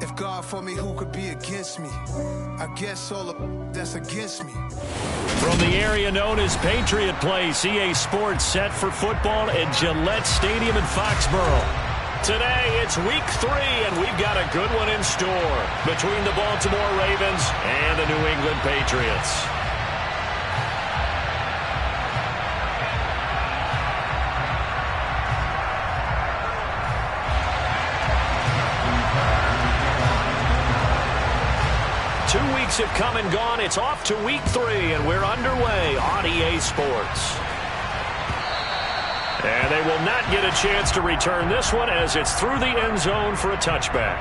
If God for me, who could be against me? I guess all of that's against me. From the area known as Patriot Place, EA Sports set for football at Gillette Stadium in Foxborough. Today, it's week 3, and we've got a good one in store between the Baltimore Ravens and the New England Patriots. Have come and gone. It's off to week 3, and we're underway on EA Sports. And they will not get a chance to return this one as it's through the end zone for a touchback.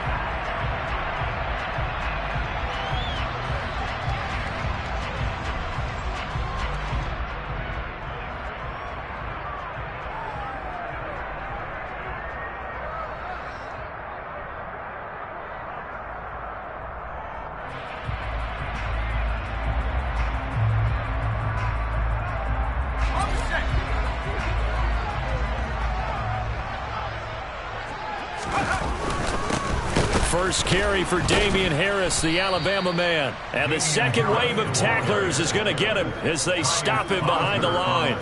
First carry for Damian Harris, the Alabama man. And the second wave of tacklers is going to get him as they stop him behind the line.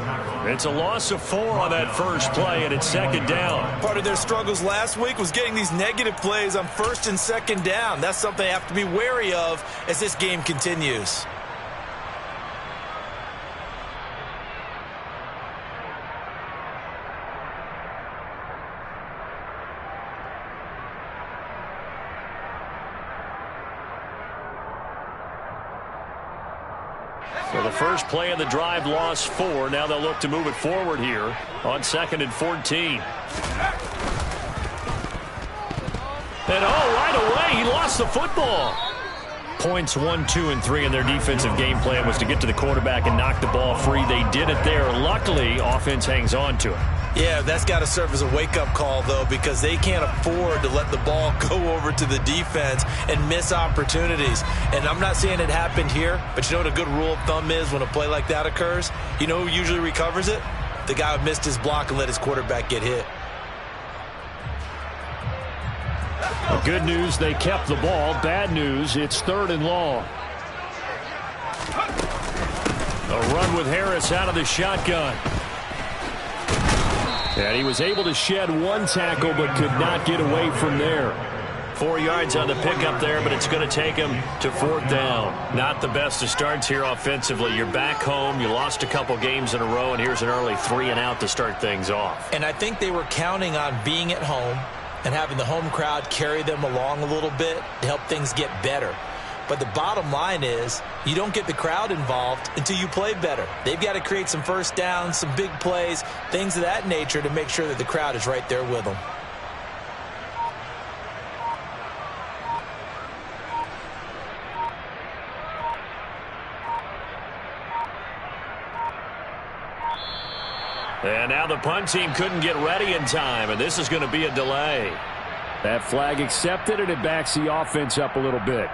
It's a loss of 4 on that first play, and it's second down. Part of their struggles last week was getting these negative plays on first and second down. That's something they have to be wary of as this game continues. So the first play of the drive lost 4. Now they'll look to move it forward here on 2nd and 14. And right away, he lost the football. Points 1, 2, and 3 in their defensive game plan was to get to the quarterback and knock the ball free. They did it there. Luckily, offense hangs on to it. Yeah, that's got to serve as a wake-up call, though, because they can't afford to let the ball go over to the defense and miss opportunities. And I'm not saying it happened here, but you know what a good rule of thumb is when a play like that occurs? You know who usually recovers it? The guy who missed his block and let his quarterback get hit. Well, good news, they kept the ball. Bad news, it's 3rd and long. A run with Harris out of the shotgun. And he was able to shed 1 tackle but could not get away from there. 4 yards on the pickup there, but it's going to take him to 4th down. Not the best of starts here offensively. You're back home. You lost a couple games in a row, and here's an early 3 and out to start things off. And I think they were counting on being at home and having the home crowd carry them along a little bit to help things get better. But the bottom line is you don't get the crowd involved until you play better. They've got to create some first downs, some big plays, things of that nature to make sure that the crowd is right there with them. And now the punt team couldn't get ready in time, and this is going to be a delay. That flag accepted, and it backs the offense up a little bit.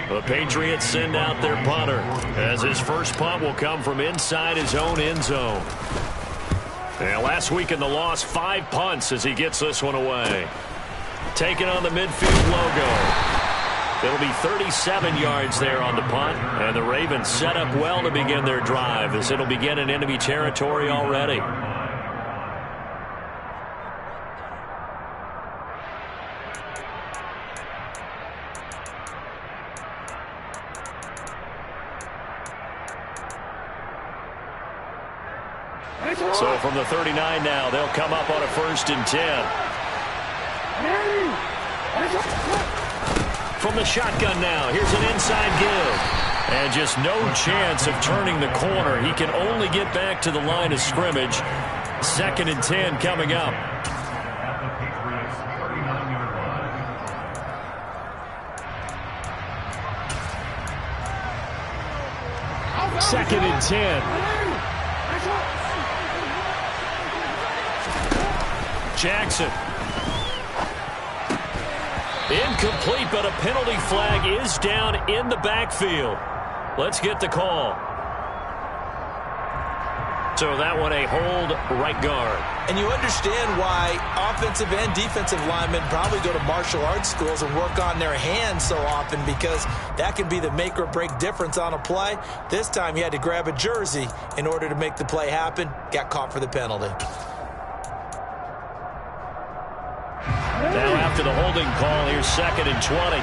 The Patriots send out their punter, as his first punt will come from inside his own end zone. And last week in the loss, 5 punts as he gets this one away. Taking on the midfield logo. It'll be 37 yards there on the punt, and the Ravens set up well to begin their drive as it'll begin in enemy territory already. So from the 39 now, they'll come up on a 1st and 10. From the shotgun now, here's an inside give. And just no chance of turning the corner. He can only get back to the line of scrimmage. 2nd and 10 coming up. Second and 10. Jackson Incomplete, but a penalty flag is down in the backfield. Let's get the call. So that one a hold right guard. And you understand why offensive and defensive linemen probably go to martial arts schools and work on their hands so often, because that can be the make or break difference on a play. This time he had to grab a jersey in order to make the play happen. Got caught for the penalty. Now after the holding call, here's 2nd and 20.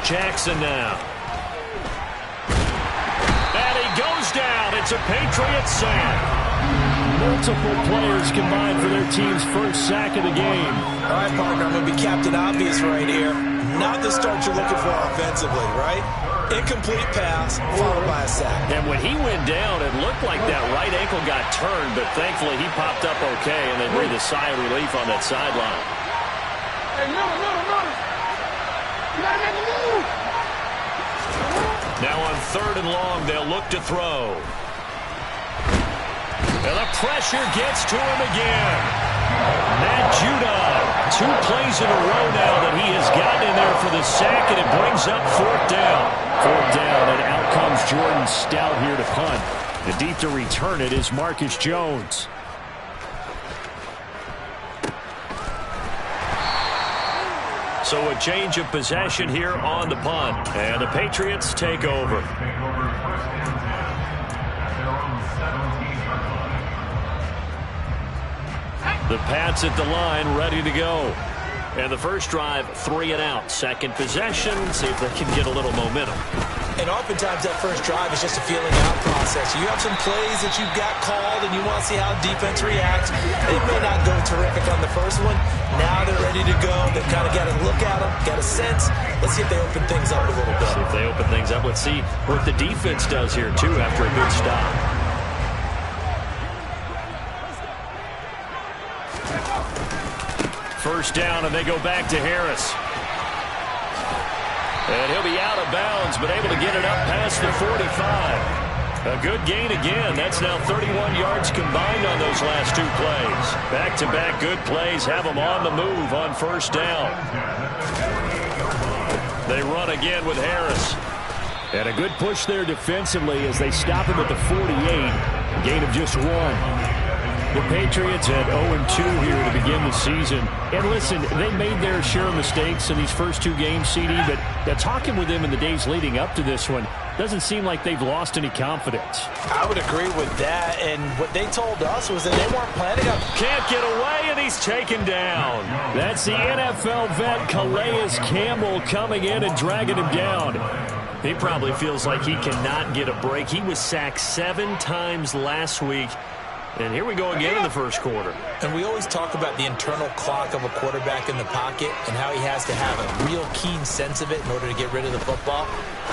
Jackson now. And he goes down. It's a Patriots sack. Multiple players combined for their team's first sack of the game. All right, partner, I'm going to be Captain Obvious right here. Not the start you're looking for offensively, right? Incomplete pass, followed by a sack. And when he went down, it looked like that right ankle got turned, but thankfully he popped up okay, and they breathed a sigh of relief on that sideline. Hey, middle. You gotta make a move. Now on 3rd and long, they'll look to throw. And the pressure gets to him again. Matt Judah, 2 plays in a row now that he has gotten in there for the sack, and it brings up 4th down. 4th down, and out comes Jordan Stout here to punt. The deep to return it is Marcus Jones. So a change of possession here on the punt, and the Patriots take over. The Pats at the line, ready to go. And the first drive, 3 and out. Second possession, see if they can get a little momentum. And oftentimes that first drive is just a feeling out process. You have some plays that you've got called and you want to see how defense reacts. It may not go terrific on the first one. Now they're ready to go. They've kind of got to look at them, got a sense. Let's see if they open things up a little bit. See if they open things up. Let's see what the defense does here, too, after a good stop. First down, and they go back to Harris. And he'll be out of bounds, but able to get it up past the 45. A good gain again. That's now 31 yards combined on those last 2 plays. Back-to-back good plays have them on the move on first down. They run again with Harris. And a good push there defensively as they stop him at the 48. A gain of just 1. The Patriots at 0-2 here to begin the season. And listen, they made their share of mistakes in these first 2 games, CD, but talking with them in the days leading up to this one, doesn't seem like they've lost any confidence. I would agree with that, and what they told us was that they weren't planning on... Can't get away, and he's taken down. That's the NFL vet Calais Campbell coming in and dragging him down. He probably feels like he cannot get a break. He was sacked 7 times last week. And here we go again in the first quarter. And we always talk about the internal clock of a quarterback in the pocket and how he has to have a real keen sense of it in order to get rid of the football.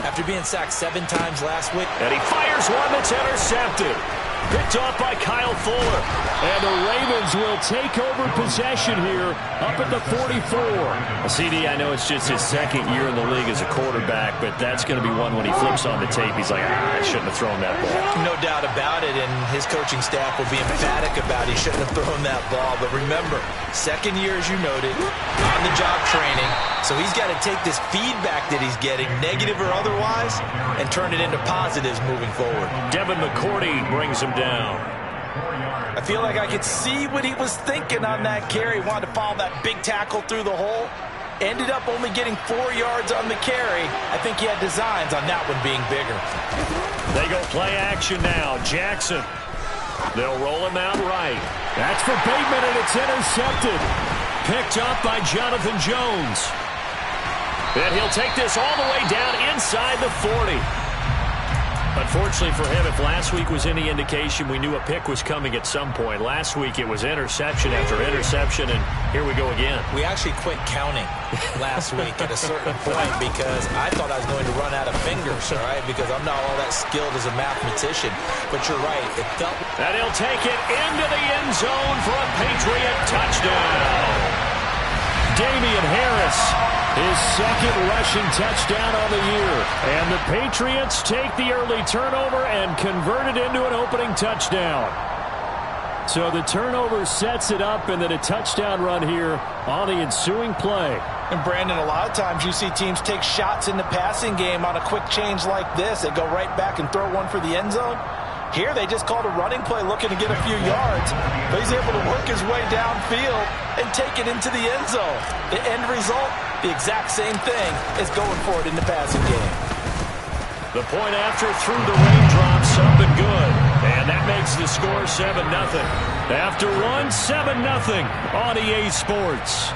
After being sacked 7 times last week. And he fires one that's intercepted. Picked off by Kyle Fuller. And the Ravens will take over possession here up at the 44. CD, I know it's just his 2nd year in the league as a quarterback, but that's going to be one when he flips on the tape. He's like, I shouldn't have thrown that ball. No doubt about it, and his coaching staff will be emphatic about he shouldn't have thrown that ball. But remember, 2nd year, as you noted, on-the-job training. So he's got to take this feedback that he's getting, negative or otherwise, and turn it into positives moving forward. Devin McCourty brings him down. I feel like I could see what he was thinking on that carry. Wanted to follow that big tackle through the hole. Ended up only getting 4 yards on the carry. I think he had designs on that one being bigger. They go play action now. Jackson. They'll roll him out right. That's for Bateman, and it's intercepted. Picked up by Jonathan Jones. And he'll take this all the way down inside the 40. Unfortunately for him, if last week was any indication, we knew a pick was coming at some point. Last week it was interception after interception, and here we go again. We actually quit counting last week at a certain point because I thought I was going to run out of fingers, all right, because I'm not all that skilled as a mathematician. But you're right. It felt... And he'll take it into the end zone for a Patriot touchdown. Damian Harris, his 2nd rushing touchdown on the year. And the Patriots take the early turnover and convert it into an opening touchdown. So the turnover sets it up, and then a touchdown run here on the ensuing play. And Brandon, a lot of times you see teams take shots in the passing game on a quick change like this. They go right back and throw one for the end zone. Here they just called a running play looking to get a few yards, but he's able to work his way downfield and take it into the end zone. The end result, the exact same thing as going for it in the passing game. The point after through the raindrops, up and good. And that makes the score 7-0. After one, 7-0 on EA Sports.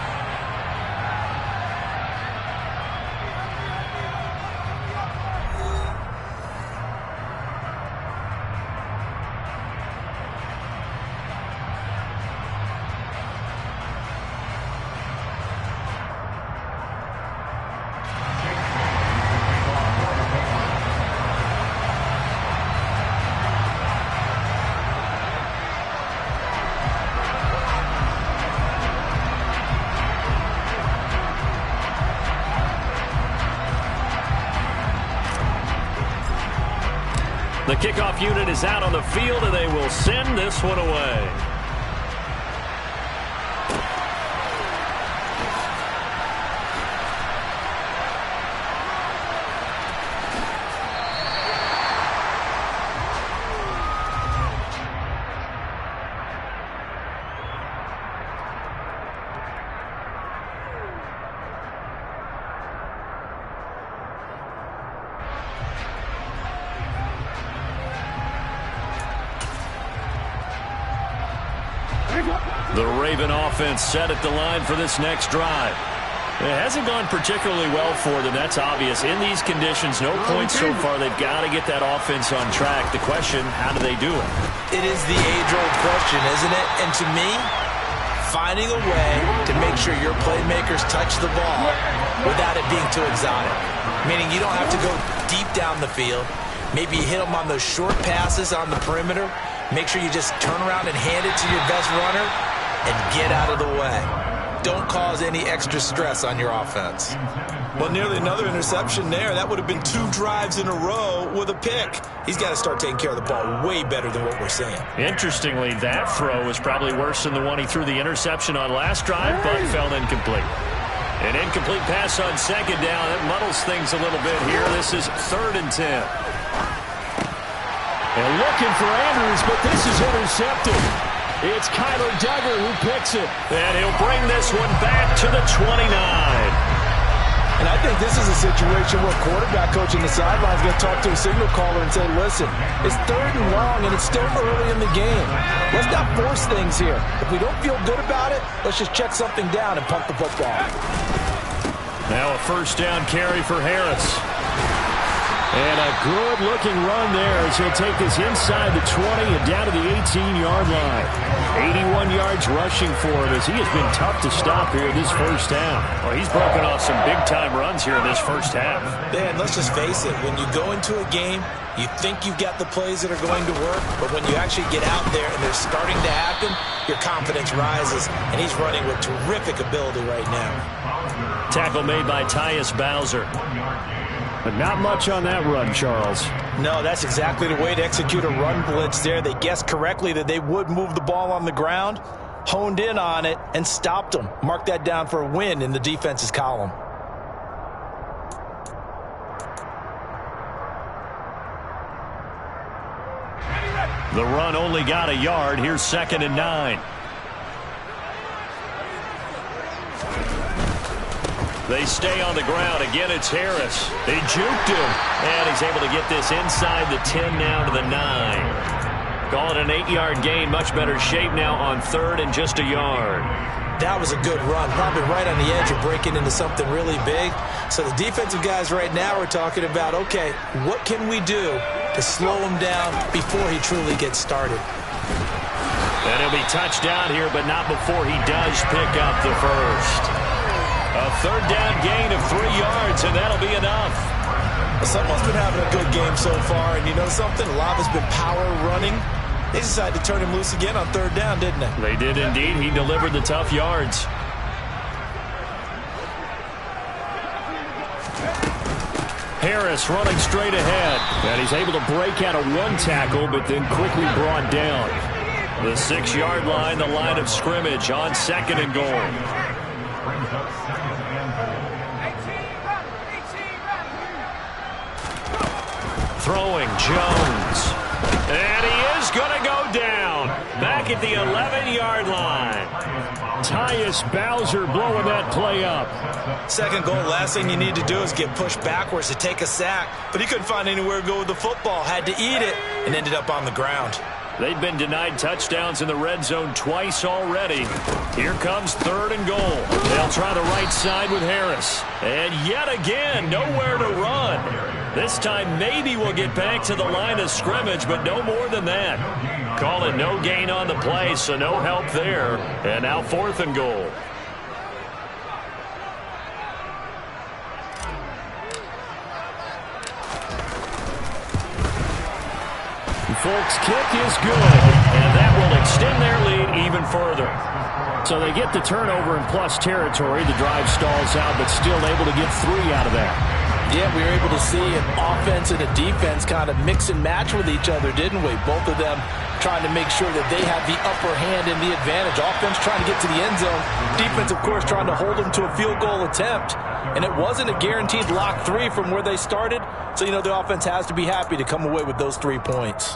The kickoff unit is out on the field, and they will send this one away. The Raven offense set at the line for this next drive. It hasn't gone particularly well for them. That's obvious. In these conditions, no points so far. They've got to get that offense on track. The question, how do they do it? It is the age-old question, isn't it? And to me, finding a way to make sure your playmakers touch the ball without it being too exotic. Meaning you don't have to go deep down the field. Maybe you hit them on those short passes on the perimeter. Make sure you just turn around and hand it to your best runner and get out of the way. Don't cause any extra stress on your offense. Well, nearly another interception there. That would have been 2 drives in a row with a pick. He's got to start taking care of the ball way better than what we're seeing. Interestingly, that throw was probably worse than the one he threw the interception on last drive, but fell incomplete. An incomplete pass on second down. That muddles things a little bit here. This is 3rd and 10. And looking for Andrews, but this is intercepted. It's Kyler Duggar who picks it. And he'll bring this one back to the 29. And I think this is a situation where quarterback coach in the sideline is going to talk to a signal caller and say, listen, it's 3rd and long and it's still early in the game. Let's not force things here. If we don't feel good about it, let's just check something down and pump the football. Now a 1st down carry for Harris. And a good-looking run there as he'll take this inside the 20 and down to the 18-yard line. 81 yards rushing for him as he has been tough to stop here this first half. Well, he's broken off some big-time runs here in this first half. Dan, let's just face it. When you go into a game, you think you've got the plays that are going to work, but when you actually get out there and they're starting to happen, your confidence rises, and he's running with terrific ability right now. Tackle made by Tyus Bowser. But not much on that run, Charles. No, that's exactly the way to execute a run blitz there. They guessed correctly that they would move the ball on the ground, honed in on it, and stopped them. Mark that down for a win in the defense's column. The run only got a yard. Here's 2nd and 9. They stay on the ground. Again, it's Harris. They juked him. And he's able to get this inside the 10 now to the 9. Call it an 8-yard gain. Much better shape now on 3rd and just a yard. That was a good run. Probably right on the edge of breaking into something really big. So the defensive guys right now are talking about, okay, what can we do to slow him down before he truly gets started? And he'll be touched down here, but not before he does pick up the first. A 3rd down gain of 3 yards, and that'll be enough. Someone's been having a good game so far, and you know something? A lot has been power running. They decided to turn him loose again on 3rd down, didn't they? They did indeed. He delivered the tough yards. Harris running straight ahead. And he's able to break out of 1 tackle, but then quickly brought down. The 6-yard line, the line of scrimmage on 2nd and goal. Throwing Jones. And he is going to go down. Back at the 11-yard line. Tyus Bowser blowing that play up. 2nd goal, last thing you need to do is get pushed backwards to take a sack. But he couldn't find anywhere to go with the football. Had to eat it and ended up on the ground. They've been denied touchdowns in the red zone twice already. Here comes 3rd and goal. They'll try the right side with Harris. And yet again, nowhere to run. This time maybe we'll get back to the line of scrimmage, but no more than that. Call it no gain on the play, so no help there. And now 4th and goal. Folks, kick is good, and that will extend their lead even further. So they get the turnover in plus territory. The drive stalls out, but still able to get 3 out of that. Yeah, we were able to see an offense and a defense kind of mix and match with each other, didn't we? Both of them trying to make sure that they have the upper hand and the advantage. Offense trying to get to the end zone. Defense, of course, trying to hold them to a field goal attempt. And it wasn't a guaranteed lock 3 from where they started. So, you know, the offense has to be happy to come away with those 3 points.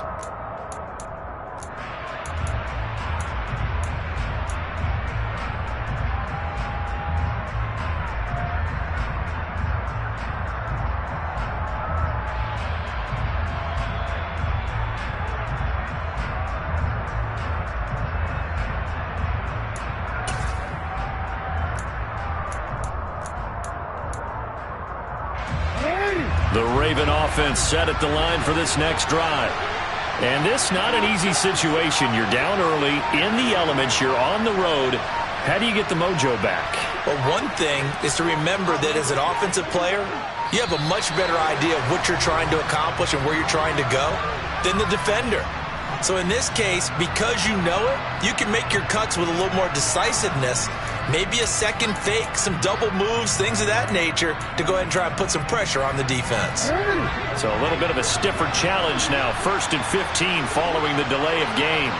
The Raven offense set at the line for this next drive. And this not an easy situation. You're down early, in the elements, you're on the road. How do you get the mojo back? Well, one thing is to remember that as an offensive player, you have a much better idea of what you're trying to accomplish and where you're trying to go than the defender. So in this case, because you know it, you can make your cuts with a little more decisiveness. Maybe a second fake, some double moves, things of that nature to go ahead and try and put some pressure on the defense. So a little bit of a stiffer challenge now. 1st and 15 following the delay of game.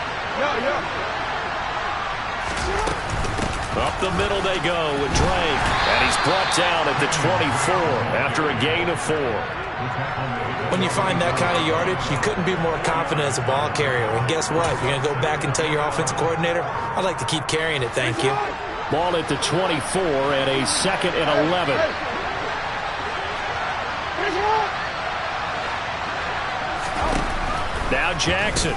Up the middle they go with Drake. And he's brought down at the 24 after a gain of 4. When you find that kind of yardage, you couldn't be more confident as a ball carrier. And guess what? You're going to go back and tell your offensive coordinator, I'd like to keep carrying it, thank you. Ball at the 24 and a 2nd and 11. Now Jackson.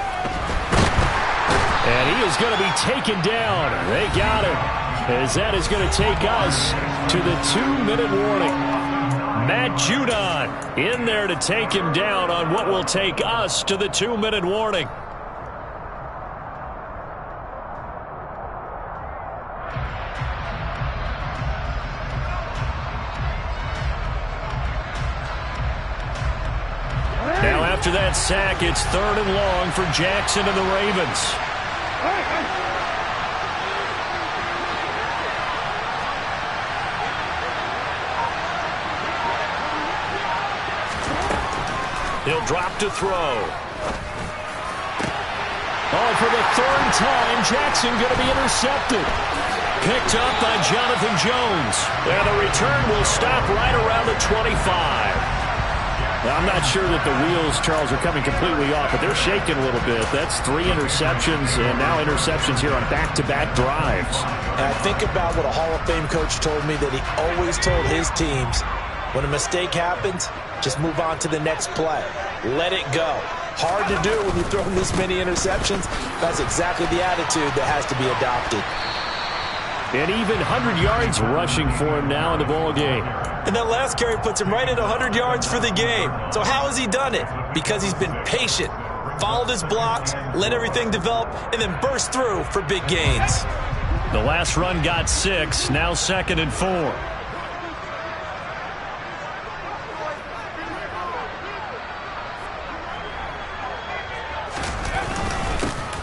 And he is going to be taken down. They got him. As that is going to take us to the 2-minute warning. Matt Judon in there to take him down on what will take us to the 2-minute warning. Now after that sack, it's 3rd and long for Jackson and the Ravens. He'll drop to throw. Oh, for the 3rd time, Jackson going to be intercepted. Picked up by Jonathan Jones. And the return will stop right around the 25. Now, I'm not sure that the wheels, Charles, are coming completely off, but they're shaking a little bit. That's 3 interceptions, and now interceptions here on back-to-back drives. And I think about what a Hall of Fame coach told me, that he always told his teams, when a mistake happens, just move on to the next play. Let it go. Hard to do when you throw this many interceptions. That's exactly the attitude that has to be adopted. And even 100 yards rushing for him now in the ball game. And that last carry puts him right at 100 yards for the game. So how has he done it? Because he's been patient, followed his blocks, let everything develop, and then burst through for big gains. The last run got 6, now 2nd and 4.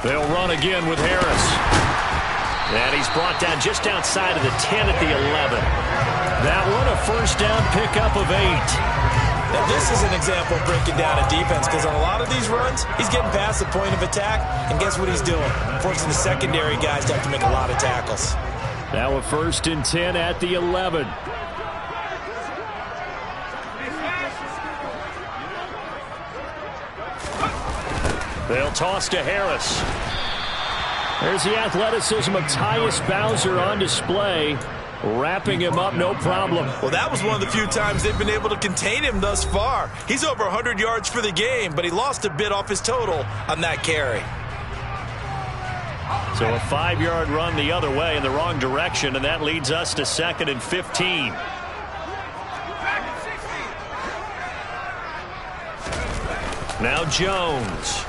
They'll run again with Harris. And he's brought down just outside of the 10 at the 11. That one a 1st down pickup of 8. Now, this is an example of breaking down a defense because on a lot of these runs, he's getting past the point of attack, and guess what he's doing? Forcing the secondary guys to have to make a lot of tackles. Now a 1st and 10 at the 11. They'll toss to Harris. There's the athleticism of Tyus Bowser on display. Wrapping him up, no problem. Well, that was one of the few times they've been able to contain him thus far. He's over 100 yards for the game, but he lost a bit off his total on that carry. So a 5-yard run the other way in the wrong direction, and that leads us to 2nd and 15. Now Jones.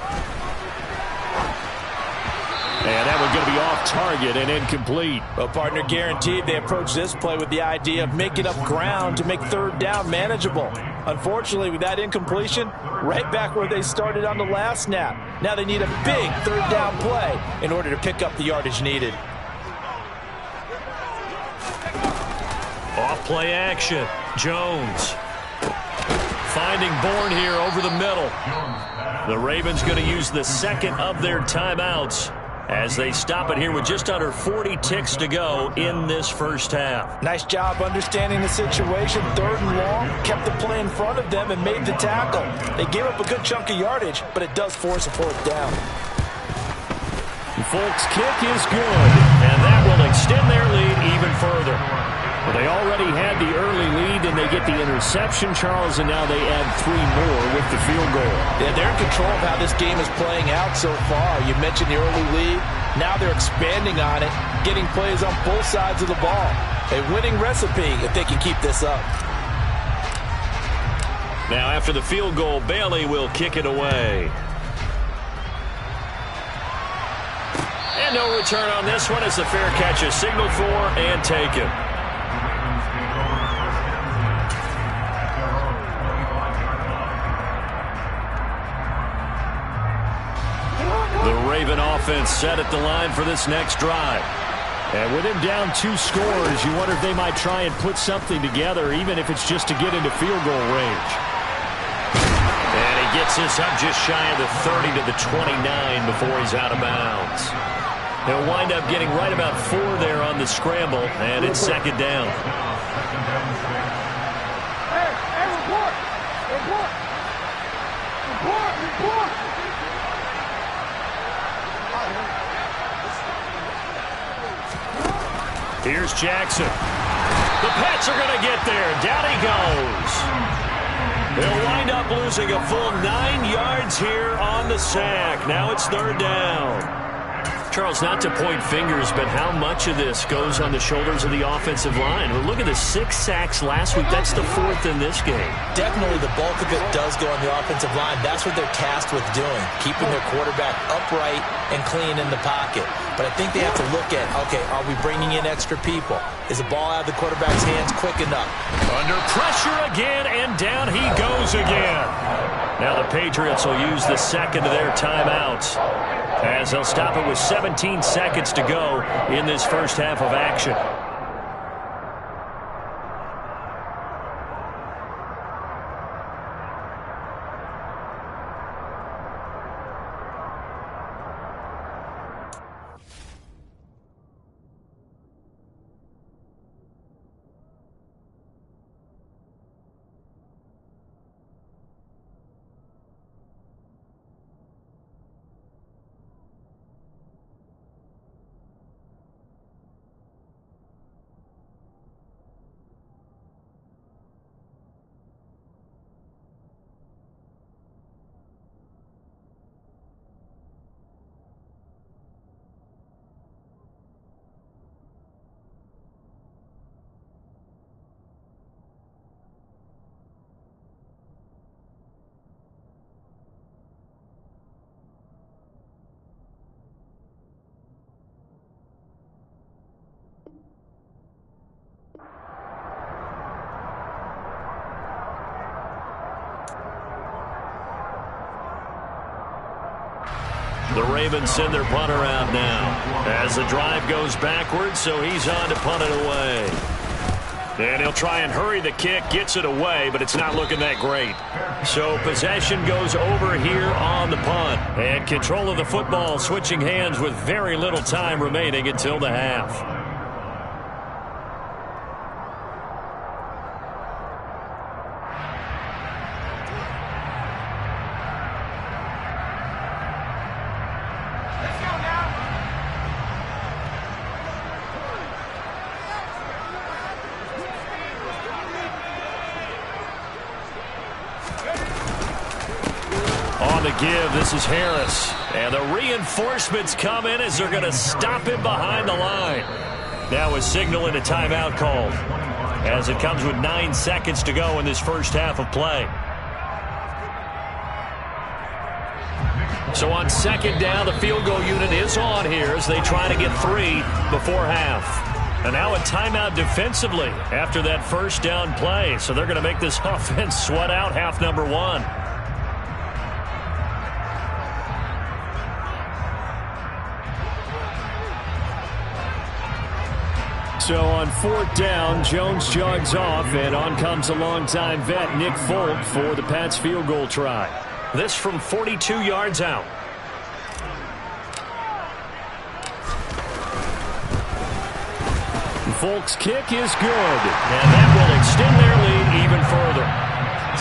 And that one's going to be off target and incomplete. Well, partner, guaranteed they approach this play with the idea of making up ground to make 3rd down manageable. Unfortunately, with that incompletion, right back where they started on the last snap. Now they need a big 3rd down play in order to pick up the yardage needed. Off play action. Jones. Finding Bourne here over the middle. The Ravens going to use the 2nd of their timeouts as they stop it here with just under 40 ticks to go in this first half. Nice job understanding the situation. 3rd and long, kept the play in front of them and made the tackle. They gave up a good chunk of yardage, but it does force a 4th down. The Folks kick is good. And that will extend their lead even further. Well, they already had the early lead, and they get the interception, Charles, and now they add 3 more with the field goal. Yeah, they're in control of how this game is playing out so far. You mentioned the early lead. Now they're expanding on it, getting plays on both sides of the ball. A winning recipe if they can keep this up. Now after the field goal, Bailey will kick it away. And no return on this one as the fair catch is signaled for and taken. Raven offense set at the line for this next drive. And with him down 2 scores, you wonder if they might try and put something together, even if it's just to get into field goal range. And he gets this up just shy of the 30 to the 29 before he's out of bounds. He'll wind up getting right about 4 there on the scramble, and it's 2nd down. Report. Here's Jackson. The Pats are going to get there. Down he goes. They'll wind up losing a full 9 yards here on the sack. Now it's 3rd down. Charles, not to point fingers, but how much of this goes on the shoulders of the offensive line? Well, look at the 6 sacks last week. That's the 4th in this game. Definitely the bulk of it does go on the offensive line. That's what they're tasked with doing, keeping their quarterback upright and clean in the pocket. But I think they have to look at, okay, are we bringing in extra people? Is the ball out of the quarterback's hands quick enough? Under pressure again, and down he goes again. Now the Patriots will use the 2nd of their timeouts as they'll stop it with 17 seconds to go in this first half of action. The Ravens send their punter out now as the drive goes backwards, so he's on to punt it away. And he'll try and hurry the kick, gets it away, but it's not looking that great. So possession goes over here on the punt. And control of the football switching hands with very little time remaining until the half. On the give, this is Harris. And the reinforcements come in as they're going to stop him behind the line. Now a signal and a timeout called, as it comes with 9 seconds to go in this first half of play. So on second down, the field goal unit is on here as they try to get 3 before half. And now a timeout defensively after that first down play. So they're going to make this offense sweat out half number 1. So on fourth down, Jones jogs off, and on comes a longtime vet, Nick Folk, for the Pats field goal try. This from 42 yards out. Folk's kick is good. And that will extend their lead even further.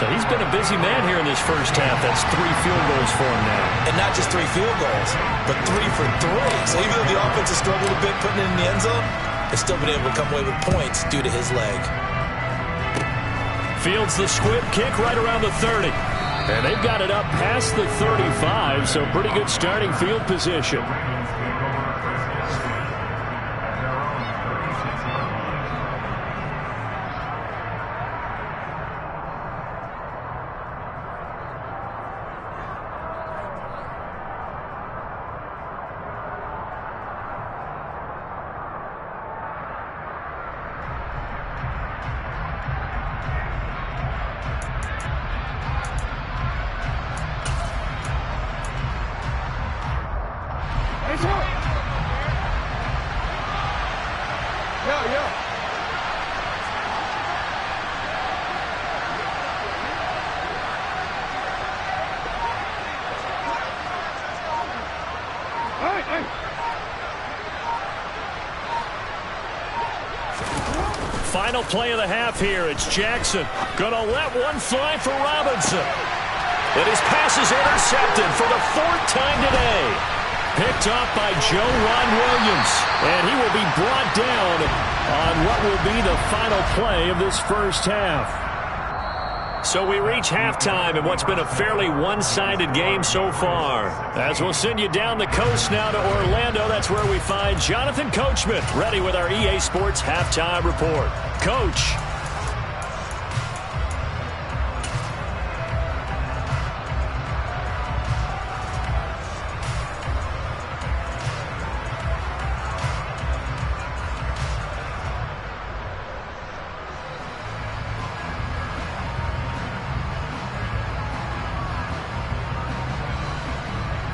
So he's been a busy man here in this first half. That's 3 field goals for him now. And not just 3 field goals, but 3 for 3. So even though the offense has struggled a bit putting it in the end zone, they've still been able to come away with points due to his leg. Fields the squib kick right around the 30. And they've got it up past the 35, so pretty good starting field position. Final play of the half here. It's Jackson. Gonna let one fly for Robinson. And his pass is intercepted for the 4th time today. Picked off by Joe Ron Williams. And he will be brought down on what will be the final play of this first half. So we reach halftime in what's been a fairly one-sided game so far. As we'll send you down the coast now to Orlando, that's where we find Jonathan Coachman, ready with our EA Sports Halftime Report. Coach.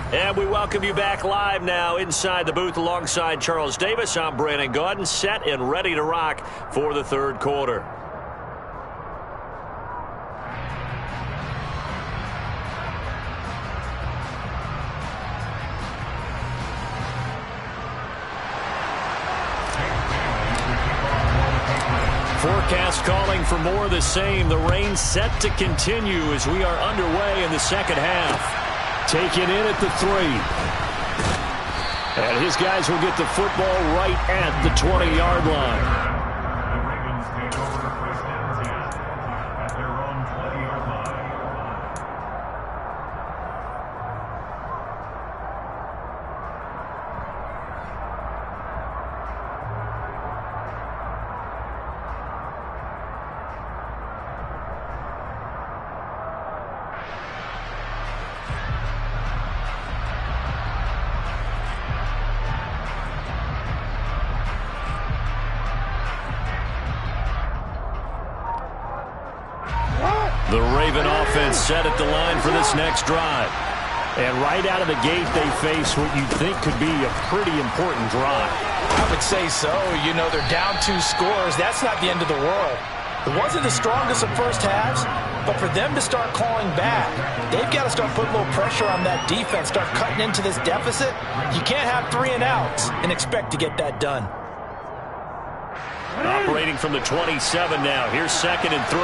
And we welcome you back live now inside the booth alongside Charles Davis. I'm Brandon Gaudin, set and ready to rock for the third quarter. Forecast calling for more of the same. The rain set to continue as we are underway in the second half. Taken in at the 3. And his guys will get the football right at the 20-yard line. The Raven offense set at the line for this next drive. And right out of the gate, they face what you'd think could be a pretty important drive. I would say so. You know, they're down 2 scores. That's not the end of the world. It wasn't the strongest of first halves, but for them to start clawing back, they've got to start putting a little pressure on that defense, start cutting into this deficit. You can't have 3 and outs and expect to get that done. Operating from the 27 now. Here's 2nd and 3.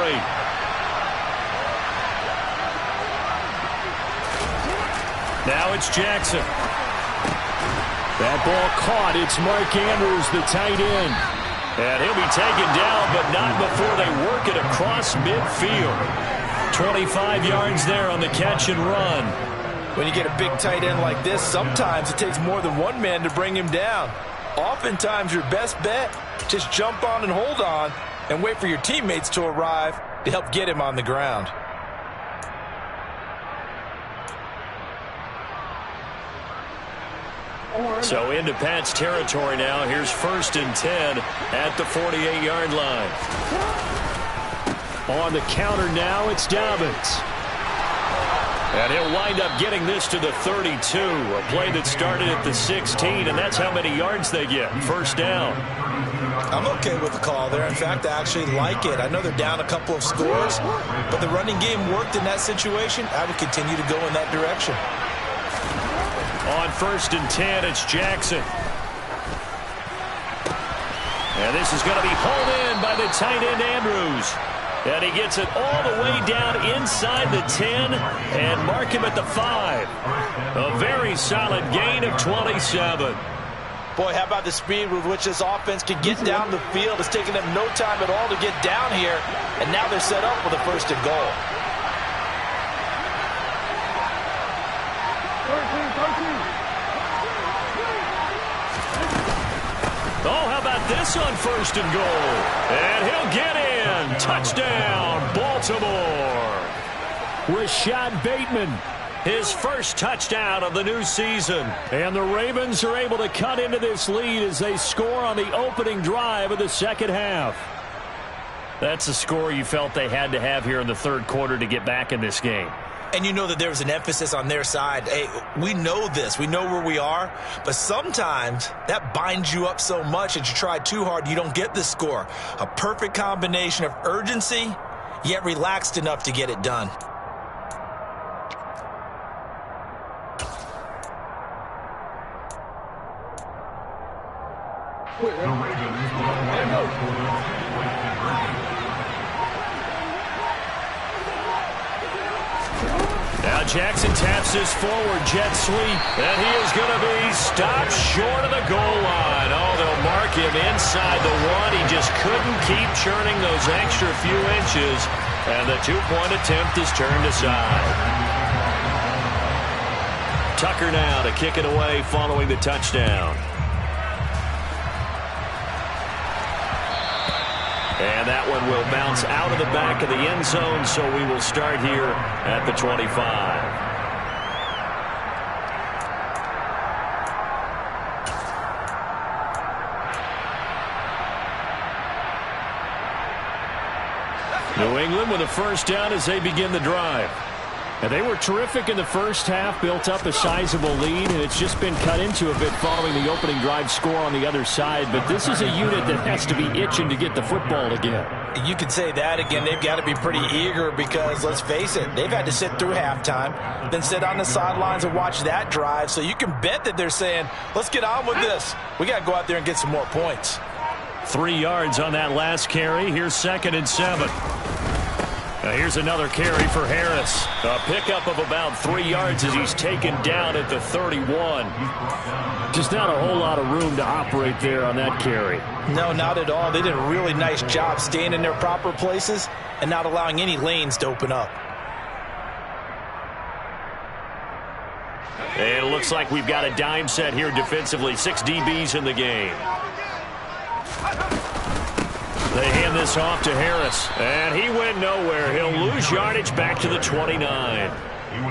Now it's Jackson. That ball caught. It's Mark Andrews, the tight end. And he'll be taken down, but not before they work it across midfield. 25 yards there on the catch and run. When you get a big tight end like this, sometimes it takes more than one man to bring him down. Oftentimes, your best bet, just jump on and hold on and wait for your teammates to arrive to help get him on the ground. So into Pat's territory now. Here's 1st and 10 at the 48-yard line. On the counter now, it's Dobbins. And he'll wind up getting this to the 32. A play that started at the 16, and that's how many yards they get. 1st down. I'm okay with the call there. In fact, I actually like it. I know they're down a couple of scores, but the running game worked in that situation. I would continue to go in that direction. On 1st and 10, it's Jackson. And this is going to be hauled in by the tight end Andrews. And he gets it all the way down inside the 10 and mark him at the 5. A very solid gain of 27. Boy, how about the speed with which this offense can get down the field? It's taken them no time at all to get down here. And now they're set up with a 1st and goal. 13. Oh, how about this on 1st and goal? And he'll get in. Touchdown, Baltimore. Rashad Bateman. His first touchdown of the new season. And the Ravens are able to cut into this lead as they score on the opening drive of the 2nd half. That's a score you felt they had to have here in the 3rd quarter to get back in this game. And you know that there was an emphasis on their side. Hey, we know this. We know where we are. But sometimes that binds you up so much that you try too hard, you don't get the score. A perfect combination of urgency, yet relaxed enough to get it done. Now Jackson taps this forward jet sweep, and he is going to be stopped short of the goal line. Oh, they'll mark him inside the 1. He just couldn't keep churning those extra few inches, and the 2-point attempt is turned aside. Tucker now to kick it away following the touchdown. And that one will bounce out of the back of the end zone, so we will start here at the 25. New England with a 1st down as they begin the drive. And they were terrific in the 1st half, built up a sizable lead, and it's just been cut into a bit following the opening drive score on the other side. But this is a unit that has to be itching to get the football again. You could say that again. They've got to be pretty eager because, let's face it, they've had to sit through halftime, then sit on the sidelines and watch that drive. So you can bet that they're saying, let's get on with this. We got to go out there and get some more points. 3 yards on that last carry. Here's 2nd and 7. Now here's another carry for Harris. A pickup of about 3 yards as he's taken down at the 31. Just not a whole lot of room to operate there on that carry. No, not at all. They did a really nice job staying in their proper places and not allowing any lanes to open up. And it looks like we've got a dime set here defensively. 6 DBs in the game. They hand this off to Harris, and he went nowhere. He'll lose yardage back to the 29.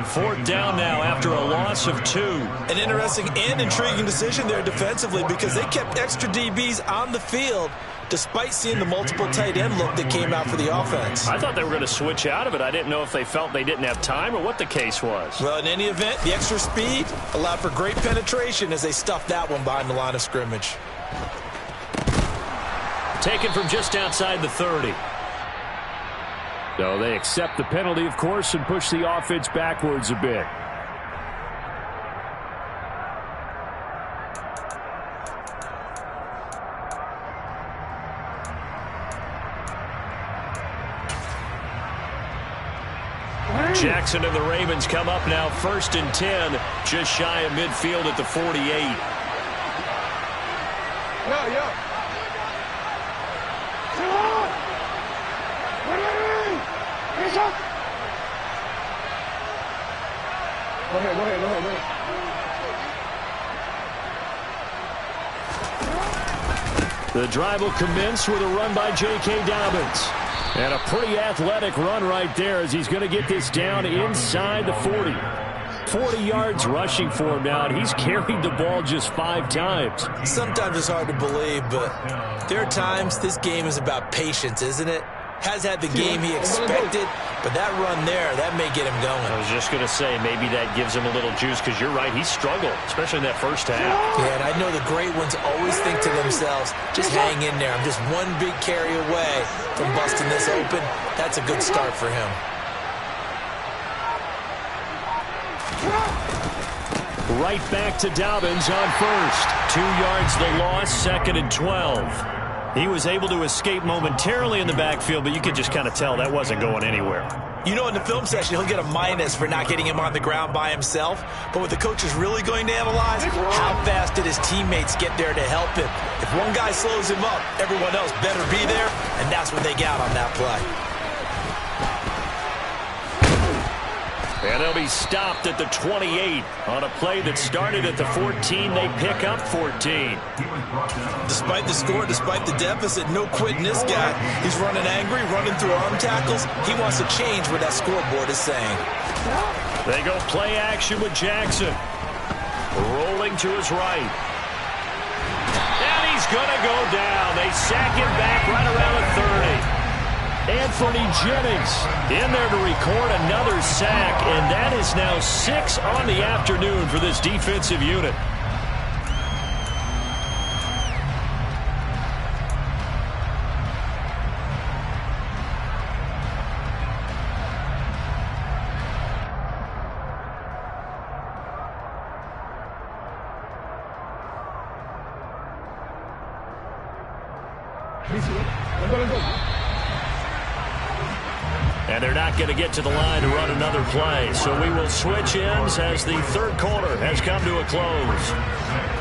Fourth down now after a loss of 2. An interesting and intriguing decision there defensively because they kept extra DBs on the field despite seeing the multiple tight end look that came out for the offense. I thought they were going to switch out of it. I didn't know if they felt they didn't have time or what the case was. Well, in any event, the extra speed allowed for great penetration as they stuffed that one behind the line of scrimmage. Taken from just outside the 30. So they accept the penalty, of course, and push the offense backwards a bit. Jackson and the Ravens come up now 1st and 10, just shy of midfield at the 48. Yeah. Go ahead. The drive will commence with a run by J.K. Dobbins. And a pretty athletic run right there as he's going to get this down inside the 40. 40 yards rushing for him now, and he's carried the ball just 5 times. Sometimes it's hard to believe, but there are times this game is about patience, isn't it? Has had the game he expected, but that run there, that may get him going. I was just going to say, maybe that gives him a little juice, because you're right, he struggled, especially in that first half. Yeah, and I know the great ones always think to themselves, just hang in there. I'm just one big carry away from busting this open. That's a good start for him. Right back to Dobbins on first. 2 yards the loss, 2nd and 12. He was able to escape momentarily in the backfield, but you could just kind of tell that wasn't going anywhere. You know, in the film session, he'll get a minus for not getting him on the ground by himself. But what the coach is really going to analyze, how fast did his teammates get there to help him? If one guy slows him up, everyone else better be there, and that's what they got on that play. And they'll be stopped at the 28. On a play that started at the 14, they pick up 14. Despite the score, despite the deficit, no quitting this guy. He's running angry, running through arm tackles. He wants to change what that scoreboard is saying. They go play action with Jackson. Rolling to his right. And he's going to go down. They sack him back right around the 30. Anthony Jennings in there to record another sack, and that is now 6 on the afternoon for this defensive unit. And they're not going to get to the line to run another play. So we will switch ends as the third quarter has come to a close.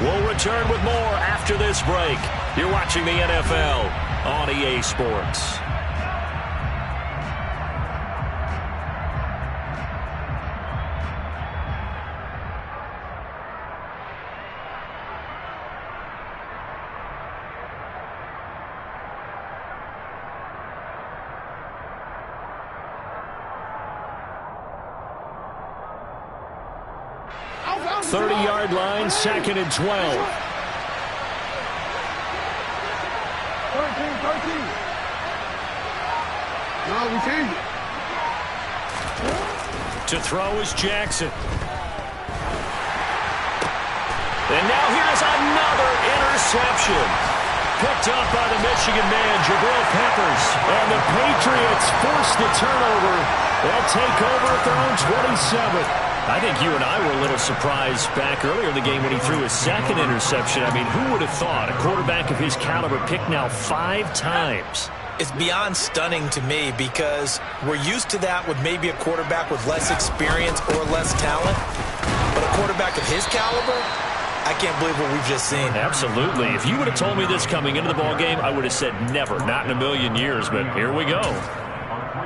We'll return with more after this break. You're watching the NFL on EA Sports. line, 2nd and 12. 13. No, we change it. To throw is Jackson. And now here's another interception. Picked up by the Michigan man, Jabril Peppers. And the Patriots force the turnover. They'll take over at their own 27. I think you and I were a little surprised back earlier in the game when he threw his second interception. I mean, who would have thought a quarterback of his caliber picked now 5 times? It's beyond stunning to me because we're used to that with maybe a quarterback with less experience or less talent. But a quarterback of his caliber, I can't believe what we've just seen. Absolutely. If you would have told me this coming into the ballgame, I would have said never, not in a million years. But here we go.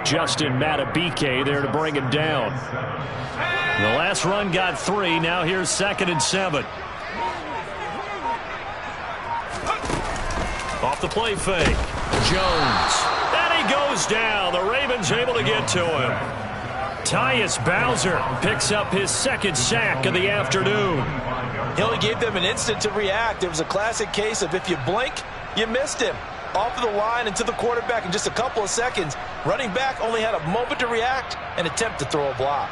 Justin Matabike there to bring him down. The last run got 3. Now here's 2nd and 7. Off the play fake. Jones. And he goes down. The Ravens able to get to him. Tyus Bowser picks up his second sack of the afternoon. He only gave them an instant to react. It was a classic case of if you blink, you missed him. Off of the line and to the quarterback in just a couple of seconds. Running back only had a moment to react and attempt to throw a block.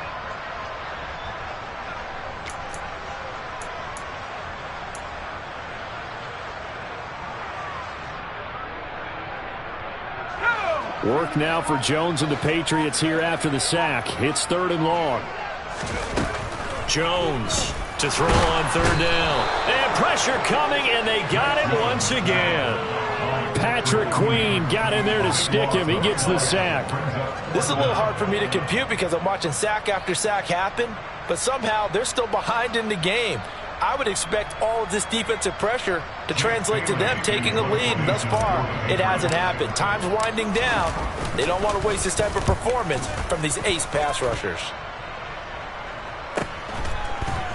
Work now for Jones and the Patriots here after the sack. It's 3rd and long. Jones to throw on 3rd down. And pressure coming, and they got it once again. Patrick Queen got in there to stick him. He gets the sack. This is a little hard for me to compute because I'm watching sack after sack happen, but somehow they're still behind in the game. I would expect all of this defensive pressure to translate to them taking a lead, and thus far, it hasn't happened. Time's winding down. They don't want to waste this type of performance from these ace pass rushers.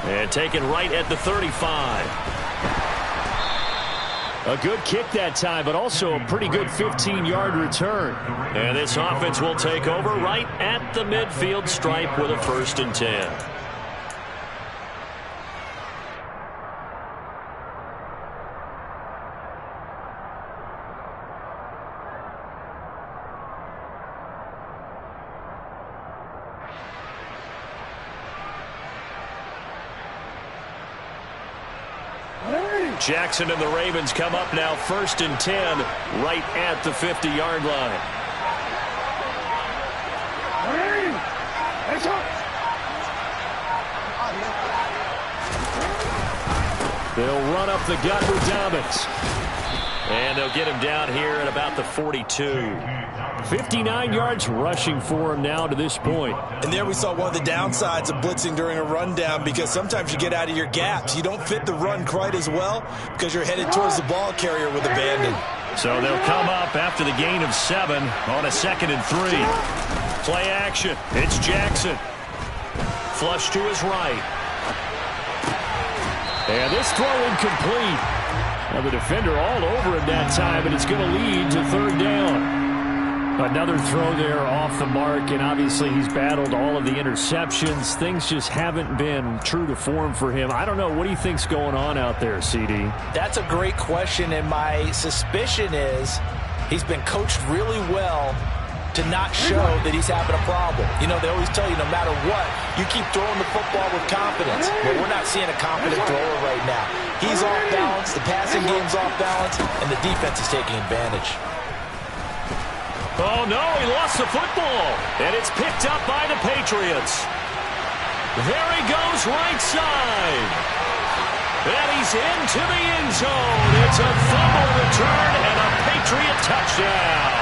And taken right at the 35. A good kick that time, but also a pretty good 15-yard return. And this offense will take over right at the midfield stripe with a 1st and 10. Jackson and the Ravens come up now 1st and 10 right at the 50-yard line. They'll run up the gut with Dobbins. And they'll get him down here at about the 42. 59 yards rushing for him now to this point. And there we saw one of the downsides of blitzing during a rundown, because sometimes you get out of your gaps. You don't fit the run quite as well because you're headed towards the ball carrier with abandon. So they'll come up after the gain of 7 on a 2nd and 3. Play action. It's Jackson. Flush to his right. And this throw incomplete. Now the defender all over him that time, and it's going to lead to 3rd down. Another throw there off the mark, and obviously he's battled all of the interceptions. Things just haven't been true to form for him. I don't know. What do you think's going on out there, CD? That's a great question, and my suspicion is he's been coached really well to not show that he's having a problem. You know, they always tell you no matter what, you keep throwing the football with confidence. But we're not seeing a confident thrower right now. He's off balance, the passing game's off balance, and the defense is taking advantage. Oh, no, he lost the football, and it's picked up by the Patriots. There he goes right side. And he's into the end zone. It's a fumble return and a Patriot touchdown.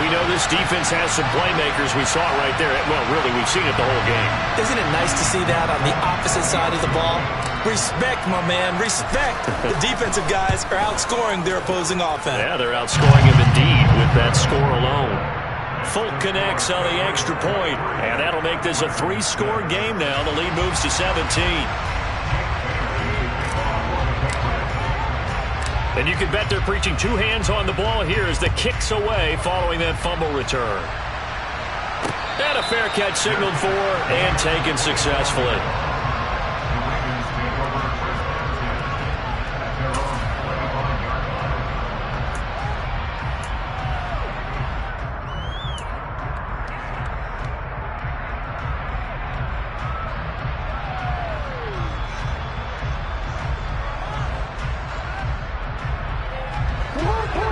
We know this defense has some playmakers. We saw it right there. Well, really, we've seen it the whole game. Isn't it nice to see that on the opposite side of the ball? Respect, my man, respect. The defensive guys are outscoring their opposing offense. Yeah, they're outscoring him indeed with that score alone. Folk connects on the extra point, and that'll make this a 3-score game now. The lead moves to 17. And you can bet they're preaching 2 hands on the ball here as the kick's away following that fumble return. And a fair catch signaled for and taken successfully.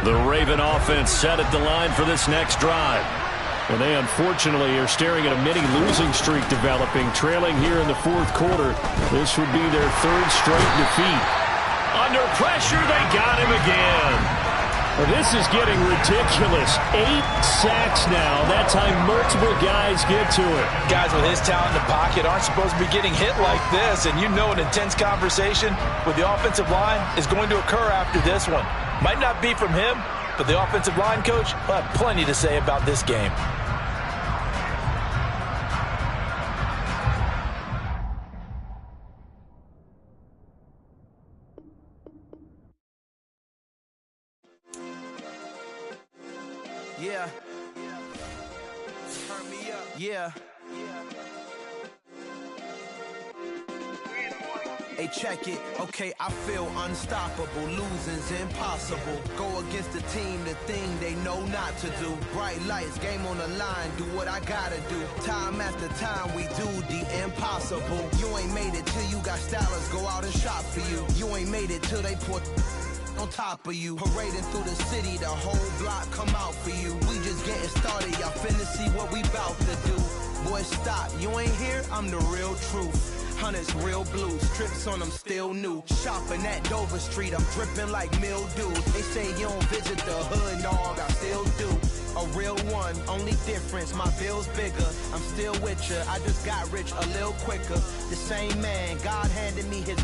The Raven offense set at the line for this next drive. And they unfortunately are staring at a mini losing streak developing, trailing here in the 4th quarter. This would be their 3rd straight defeat. Under pressure, they got him again. Well, this is getting ridiculous. 8 sacks now. That time multiple guys get to it. Guys with his talent in the pocket aren't supposed to be getting hit like this, and you know an intense conversation with the offensive line is going to occur after this one. Might not be from him, but the offensive line coach will have plenty to say about this game. Yeah. Yeah. Hey, check it. Okay, I feel unstoppable. Losing's impossible. Go against the team, the thing they know not to do. Bright lights, game on the line, do what I gotta do. Time after time, we do the impossible. You ain't made it till you got stylers go out and shop for you. You ain't made it till they put on top of you. Parading through the city, the whole block come out for you. We just getting started, y'all finna see what we bout to do. Boy, stop, you ain't here, I'm the real truth. Hunters, real blues, strips on them still new. Shopping at Dover Street, I'm dripping like mildew. They say you don't visit the hood, dog, I still do. A real one, only difference, my bill's bigger. I'm still with ya, I just got rich a little quicker. The same man, God handed me his